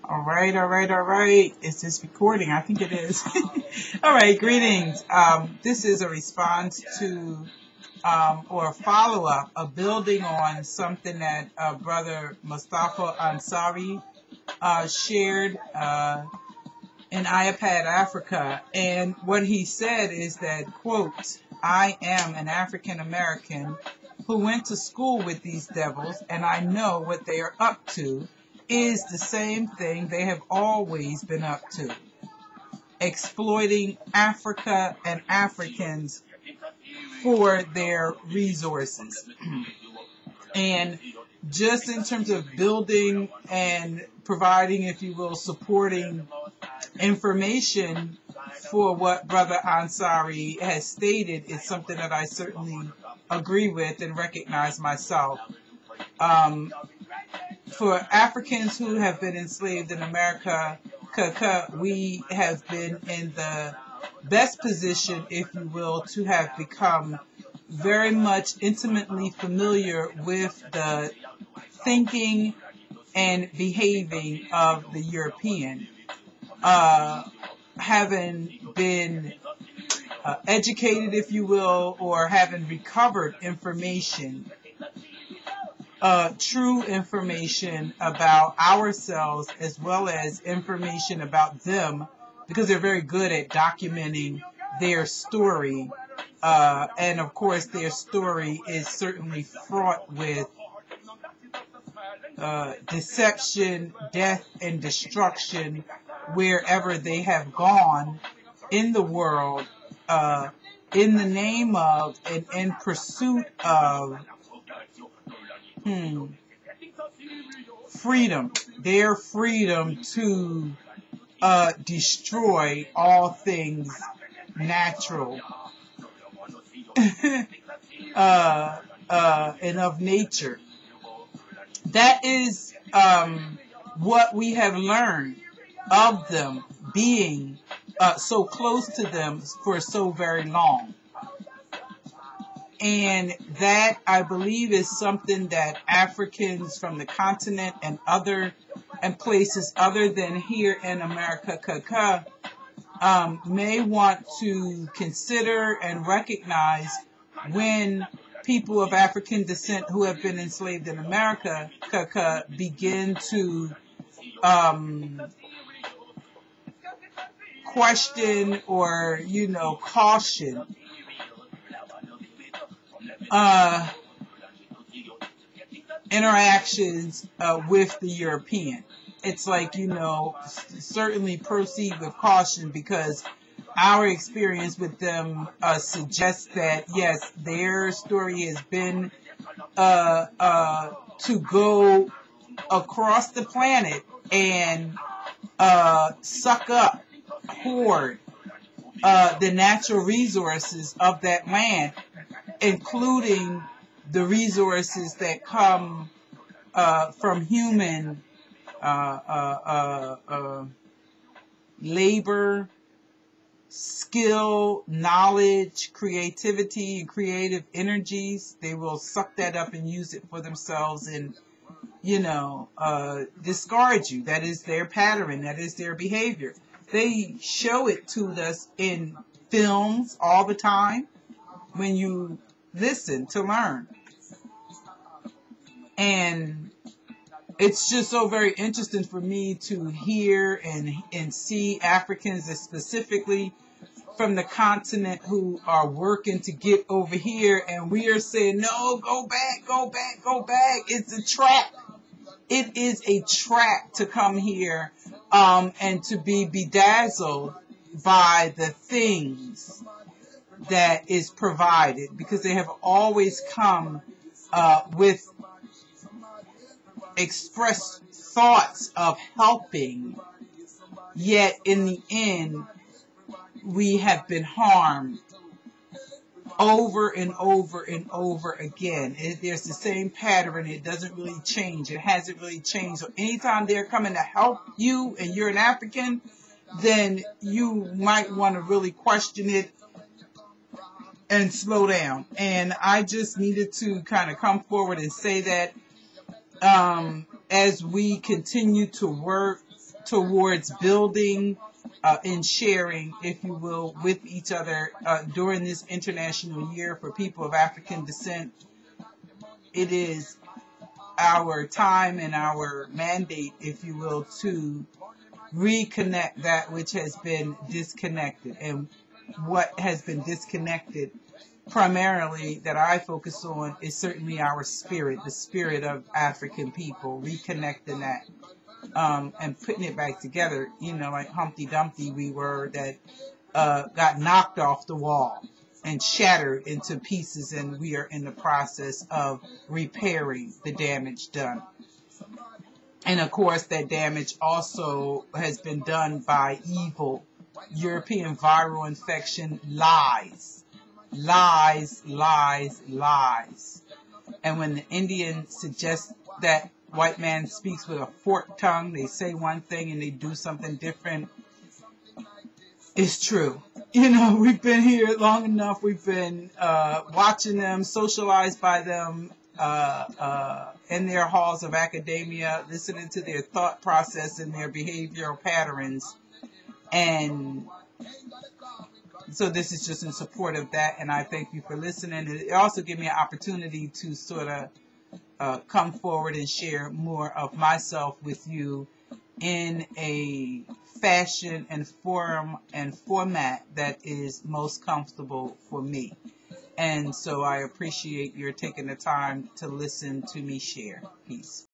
All right, all right, all right. Is this recording? I think it is. All right, greetings. This is a response to or a follow-up, a building on something that Brother Mustafa Ansari shared in iPad Africa. And what he said is that, quote, I am an African American who went to school with these devils, and I know what they are up to is the same thing they have always been up to, exploiting Africa and Africans for their resources. And just in terms of building and providing, if you will, supporting information for what Brother Ansari has stated is something that I certainly agree with and recognize myself. For Africans who have been enslaved in America, we have been in the best position, if you will, to have become very much intimately familiar with the thinking and behaving of the European. Having been educated, if you will, or having recovered information, true information about ourselves as well as information about them, because they're very good at documenting their story. And of course, their story is certainly fraught with deception, death, and destruction wherever they have gone in the world, in the name of and in pursuit of freedom, their freedom to destroy all things natural and of nature. That is what we have learned of them, being so close to them for so very long. And that, I believe, is something that Africans from the continent and places other than here in America may want to consider and recognize when people of African descent who have been enslaved in America begin to question or, caution interactions with the European. It's like, certainly proceed with caution, because our experience with them suggests that, yes, their story has been to go across the planet and suck up, hoard the natural resources of that land, including the resources that come from human labor, skill, knowledge, creativity, and creative energies. They will suck that up and use it for themselves and, discard you. That is their pattern. That is their behavior. They show it to us in films all the time when you listen to learn. And it's just so very interesting for me to hear and see Africans, specifically from the continent, who are working to get over here, and we are saying, no, go back, go back, go back. It's a trap. It is a trap to come here and to be bedazzled by the things that is provided, because they have always come with expressed thoughts of helping, yet in the end we have been harmed over and over and over again. There's the same pattern. It doesn't really change. It hasn't really changed. So anytime they're coming to help you and you're an African, then you might want to really question it and slow down. And I just needed to kind of come forward and say that as we continue to work towards building and sharing, if you will, with each other during this International Year for People of African Descent. It is our time and our mandate, if you will, to reconnect that which has been disconnected. And what has been disconnected primarily that I focus on is certainly our spirit, the spirit of African people, reconnecting that and putting it back together. You know, like Humpty Dumpty we were, that got knocked off the wall and shattered into pieces, and we are in the process of repairing the damage done. And of course, that damage also has been done by evil, European viral infection, lies. Lies, lies, lies. And when the Indian suggests that white man speaks with a forked tongue, they say one thing and they do something different, it's true. You know, we've been here long enough. We've been watching them, socialized by them in their halls of academia, listening to their thought process and their behavioral patterns. And so this is just in support of that, and I thank you for listening. It also gives me an opportunity to sort of come forward and share more of myself with you in a fashion and form and format that is most comfortable for me. And so I appreciate your taking the time to listen to me share. Peace.